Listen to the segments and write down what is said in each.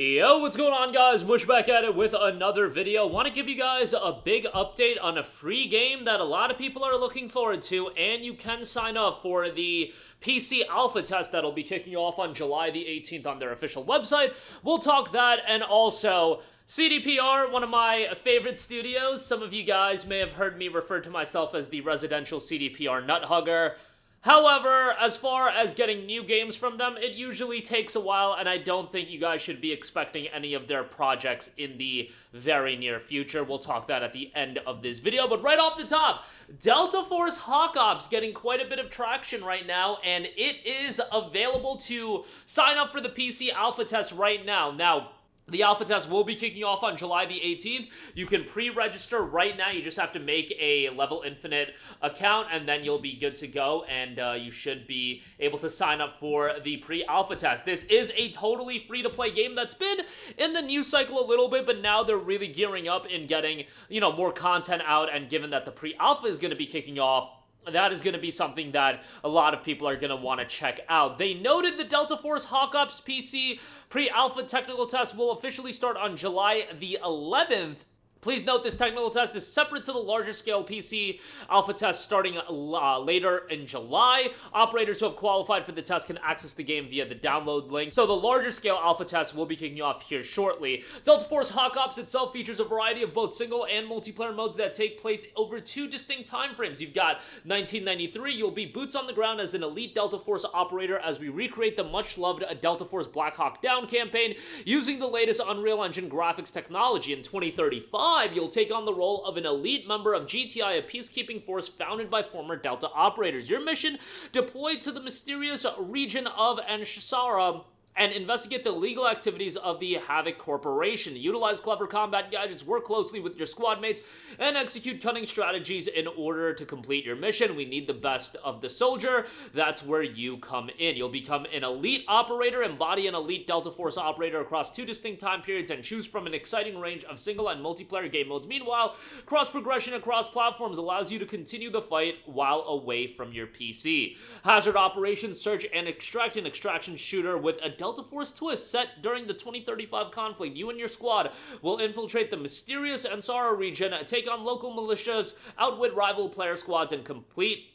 Yo, what's going on, guys? Mush back at it with another video. Want to give you guys a big update on a free game that a lot of people are looking forward to, and you can sign up for the PC alpha test that'll be kicking off on July the 18th on their official website. We'll talk that, and also CDPR, one of my favorite studios. Some of you guys may have heard me refer to myself as the residential CDPR nut hugger. However, as far as getting new games from them, it usually takes a while, and I don't think you guys should be expecting any of their projects in the very near future. We'll talk that at the end of this video, but right off the top, Delta Force Hawk Ops getting quite a bit of traction right now, and it is available to sign up for the PC alpha test right now. Now, the alpha test will be kicking off on July the 18th. You can pre-register right now. You just have to make a Level Infinite account, and then you'll be good to go, and you should be able to sign up for the pre-alpha test. This is a totally free-to-play game that's been in the news cycle a little bit, but now they're really gearing up in getting, more content out, and given that the pre-alpha is going to be kicking off, that is going to be something that a lot of people are going to want to check out. They noted the Delta Force Hawk Ops PC pre-alpha technical test will officially start on July the 11th. Please note this technical test is separate to the larger scale PC alpha test starting later in July. Operators who have qualified for the test can access the game via the download link. So the larger scale alpha test will be kicking off here shortly. Delta Force Hawk Ops itself features a variety of both single and multiplayer modes that take place over two distinct time frames. You've got 1993, you'll be boots on the ground as an elite Delta Force operator as we recreate the much loved Delta Force Black Hawk Down campaign using the latest Unreal Engine graphics technology. In 2035, you'll take on the role of an elite member of GTI, a peacekeeping force founded by former Delta operators. Your mission, deployed to the mysterious region of Anshara and investigate the legal activities of the Havoc Corporation. Utilize clever combat gadgets, work closely with your squad mates, and execute cunning strategies in order to complete your mission. We need the best of the soldier. That's where you come in. You'll become an elite operator, embody an elite Delta Force operator across two distinct time periods, and choose from an exciting range of single and multiplayer game modes. Meanwhile, cross-progression across platforms allows you to continue the fight while away from your PC. Hazard operations, search and extract, an extraction shooter with a Delta Force twist set during the 2035 conflict. You and your squad will infiltrate the mysterious Ansara region, take on local militias, outwit rival player squads, and complete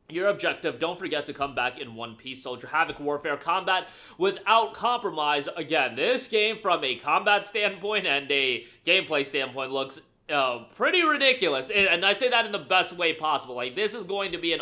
your objective. Don't forget to come back in one piece. Soldier Havoc Warfare combat without compromise. Again, this game from a combat standpoint and a gameplay standpoint looks pretty ridiculous, and I say that in the best way possible. Like, this is going to be an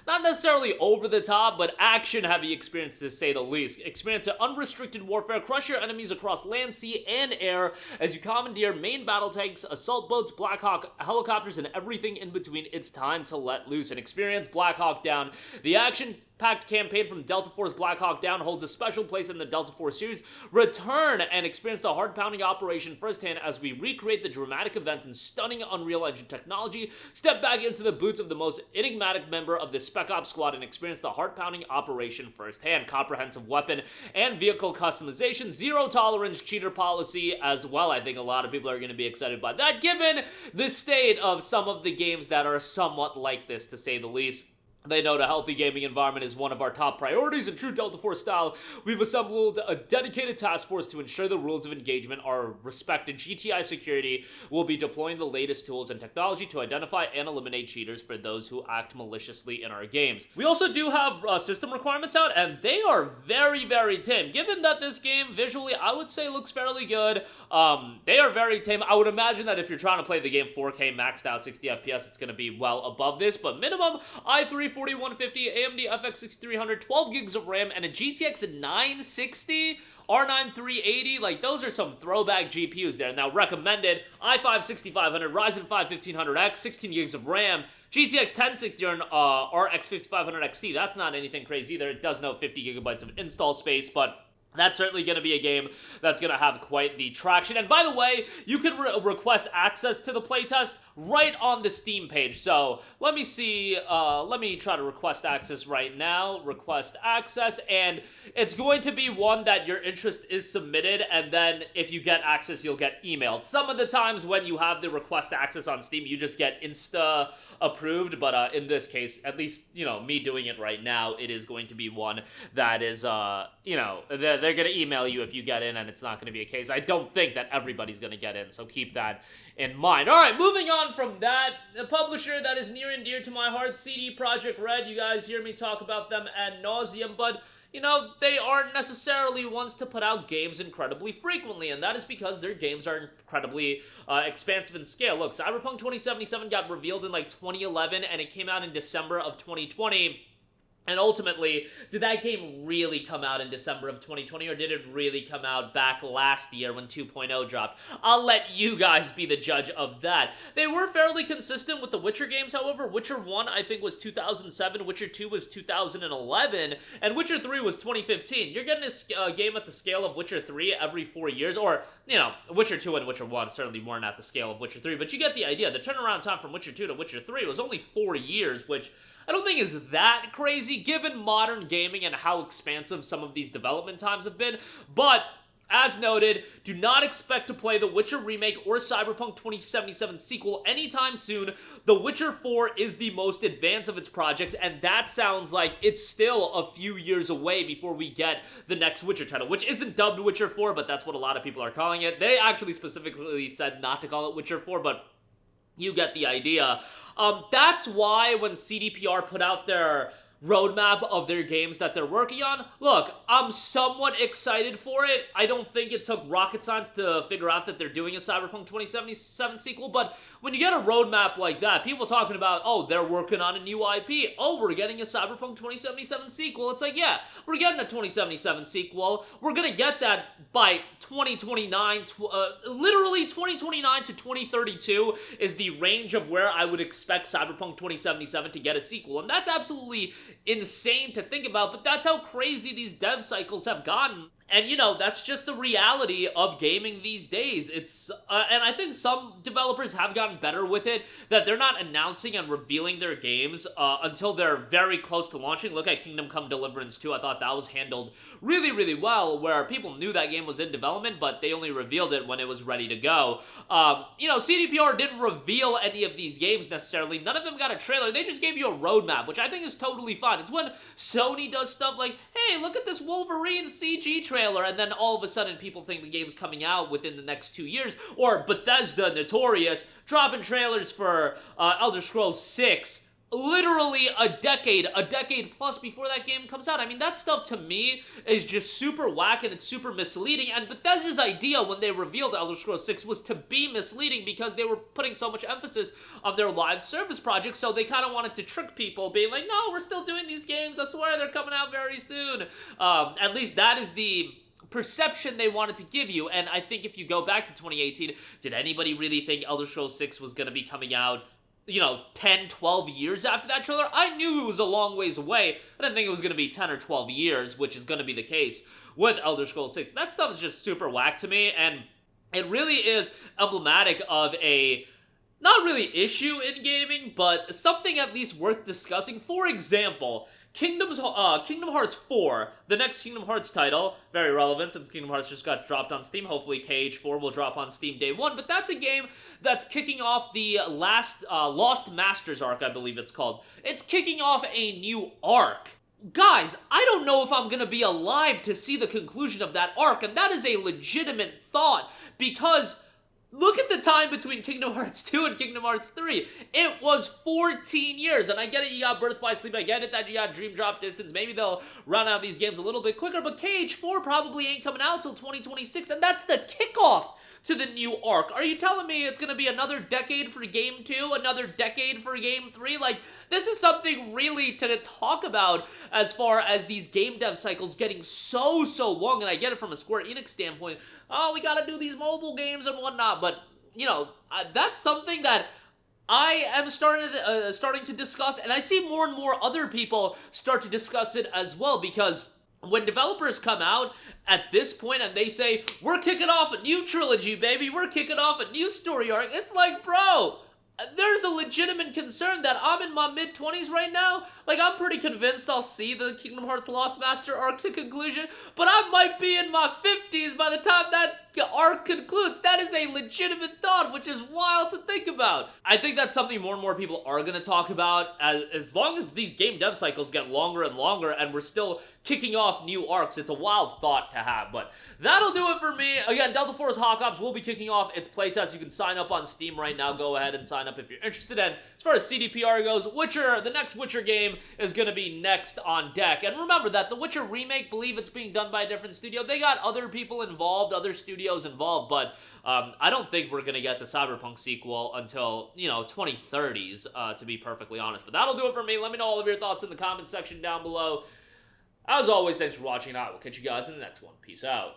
not necessarily over the top, but action-heavy experience to say the least. Experience unrestricted warfare, crush your enemies across land, sea, and air as you commandeer main battle tanks, assault boats, Black Hawk helicopters, and everything in between. It's time to let loose and experience Black Hawk Down. The action-packed campaign from Delta Force Black Hawk Down holds a special place in the Delta Force series. Return and experience the heart-pounding operation firsthand as we recreate the dramatic events in stunning Unreal Engine technology. Step back into the boots of the most enigmatic member of the Spec Ops squad and experience the heart-pounding operation firsthand. Comprehensive weapon and vehicle customization, zero tolerance cheater policy as well. I think a lot of people are going to be excited by that, given the state of some of the games that are somewhat like this, to say the least. They note a healthy gaming environment is one of our top priorities. In true Delta Force style, we've assembled a dedicated task force to ensure the rules of engagement are respected. GTI Security will be deploying the latest tools and technology to identify and eliminate cheaters for those who act maliciously in our games. We also do have system requirements out, and they are very, very tame. Given that this game visually, I would say, looks fairly good, they are very tame. I would imagine that if you're trying to play the game 4K maxed out 60 FPS, it's going to be well above this, but minimum i3 4150, AMD FX 6300, 12 gigs of RAM, and a GTX 960, R9 380, like, those are some throwback GPUs there. Now, recommended, i5 6500, Ryzen 5 1500X, 16 gigs of RAM, GTX 1060 or an RX 5500 XT. That's not anything crazy either. It does note 50 gigabytes of install space, but that's certainly going to be a game that's going to have quite the traction. And by the way, you can request access to the playtest right on the Steam page. So let me see, let me try to request access right now. Request access, and it's going to be one that your interest is submitted, and then if you get access, you'll get emailed. Some of the times when you have the request access on Steam, you just get insta approved, but in this case, at least, you know, me doing it right now, it is going to be one that is, you know, they're gonna email you if you get in, and it's not gonna be a case. I don't think that everybody's gonna get in, so keep that in mind. Alright, moving on from that, a publisher that is near and dear to my heart, CD Projekt Red. You guys hear me talk about them ad nauseum, but you know, they aren't necessarily ones to put out games incredibly frequently, and that is because their games are incredibly expansive in scale. Look, Cyberpunk 2077 got revealed in like 2011, and it came out in December of 2020. And ultimately, did that game really come out in December of 2020, or did it really come out back last year when 2.0 dropped? I'll let you guys be the judge of that. They were fairly consistent with the Witcher games, however. Witcher 1, I think, was 2007, Witcher 2 was 2011, and Witcher 3 was 2015. You're getting a game at the scale of Witcher 3 every 4 years, or, you know, Witcher 2 and Witcher 1 certainly weren't at the scale of Witcher 3, but you get the idea. The turnaround time from Witcher 2 to Witcher 3 was only 4 years, which I don't think is that crazy given modern gaming and how expansive some of these development times have been, but as noted, do not expect to play The Witcher Remake or Cyberpunk 2077 sequel anytime soon. The Witcher 4 is the most advanced of its projects, and that sounds like it's still a few years away before we get the next Witcher title, which isn't dubbed Witcher 4, but that's what a lot of people are calling it. They actually specifically said not to call it Witcher 4, but you get the idea. That's why when CDPR put out their roadmap of their games that they're working on, look, I'm somewhat excited for it. I don't think it took rocket science to figure out that they're doing a Cyberpunk 2077 sequel, but when you get a roadmap like that, people talking about, oh, they're working on a new IP, oh, we're getting a Cyberpunk 2077 sequel, it's like, yeah, we're getting a 2077 sequel, we're gonna get that by 2029, literally 2029 to 2032 is the range of where I would expect Cyberpunk 2077 to get a sequel, and that's absolutely insane to think about, but that's how crazy these dev cycles have gotten. And, you know, that's just the reality of gaming these days. It's, and I think some developers have gotten better with it, that they're not announcing and revealing their games until they're very close to launching. Look at Kingdom Come Deliverance 2. I thought that was handled really, really well, where people knew that game was in development, but they only revealed it when it was ready to go. You know, CDPR didn't reveal any of these games necessarily. None of them got a trailer. They just gave you a roadmap, which I think is totally fine. It's when Sony does stuff like, hey, look at this Wolverine CG trailer, and then all of a sudden people think the game's coming out within the next 2 years, or Bethesda, notorious, dropping trailers for Elder Scrolls 6 literally a decade plus before that game comes out. I mean, that stuff to me is just super whack and it's super misleading, and Bethesda's idea when they revealed Elder Scrolls 6 was to be misleading because they were putting so much emphasis on their live service projects, so they kind of wanted to trick people, being like, no, we're still doing these games, I swear they're coming out very soon. At least that is the perception they wanted to give you, and I think if you go back to 2018, did anybody really think Elder Scrolls 6 was going to be coming out, you know, 10, 12 years after that trailer? I knew it was a long ways away. I didn't think it was going to be 10 or 12 years, which is going to be the case with Elder Scrolls 6. That stuff is just super whack to me, and it really is emblematic of a, not really issue in gaming, but something at least worth discussing. For example, Kingdom Hearts 4, the next Kingdom Hearts title, very relevant since Kingdom Hearts just got dropped on Steam. Hopefully KH4 will drop on Steam day one, but that's a game that's kicking off the last Lost Masters arc, I believe it's called. It's kicking off a new arc. Guys, I don't know if I'm gonna be alive to see the conclusion of that arc, and that is a legitimate thought, because look at the time between Kingdom Hearts 2 and Kingdom Hearts 3. It was 14 years, and I get it, you got Birth by Sleep, I get it that you got Dream Drop Distance, maybe they'll run out these games a little bit quicker, but KH4 probably ain't coming out till 2026, and that's the kickoff to the new arc. Are you telling me it's gonna be another decade for Game 2, another decade for Game 3? Like, this is something really to talk about as far as these game dev cycles getting so long, and I get it from a Square Enix standpoint. Oh, we gotta do these mobile games and whatnot, but, you know, that's something that I am starting to discuss, and I see more and more other people start to discuss it as well, because when developers come out at this point and they say, we're kicking off a new trilogy, baby, we're kicking off a new story arc, it's like, bro, there's a legitimate concern that I'm in my mid-20s right now. Like, I'm pretty convinced I'll see the Kingdom Hearts Lost Master arc to conclusion, but I might be in my 50s by the time that arc concludes. That is a legitimate thought, which is wild to think about. I think that's something more and more people are going to talk about as long as these game dev cycles get longer and longer and we're still kicking off new arcs. It's a wild thought to have, but that'll do it for me. Again, Delta Force Hawk Ops will be kicking off its playtest. You can sign up on Steam right now. Go ahead and sign up if you're interested. And as far as CDPR goes, Witcher, the next Witcher game is going to be next on deck. And remember that the Witcher remake, believe it's being done by a different studio. They got other people involved, other studios involved, but I don't think we're going to get the Cyberpunk sequel until, 2030s, to be perfectly honest. But that'll do it for me. Let me know all of your thoughts in the comment section down below. As always, thanks for watching. I will catch you guys in the next one. Peace out.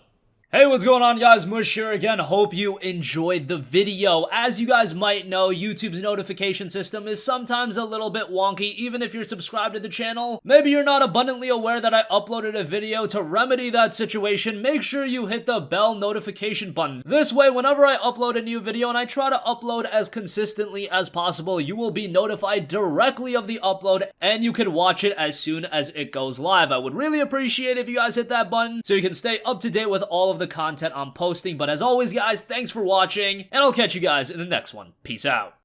Hey, what's going on, guys? Mush here again. Hope you enjoyed the video. As you guys might know, YouTube's notification system is sometimes a little bit wonky, even if you're subscribed to the channel. Maybe you're not abundantly aware that I uploaded a video. To remedy that situation, make sure you hit the bell notification button. This way, whenever I upload a new video, and I try to upload as consistently as possible, you will be notified directly of the upload, and you can watch it as soon as it goes live. I would really appreciate it if you guys hit that button so you can stay up to date with all of the content I'm posting. But as always, guys, thanks for watching, and I'll catch you guys in the next one. Peace out.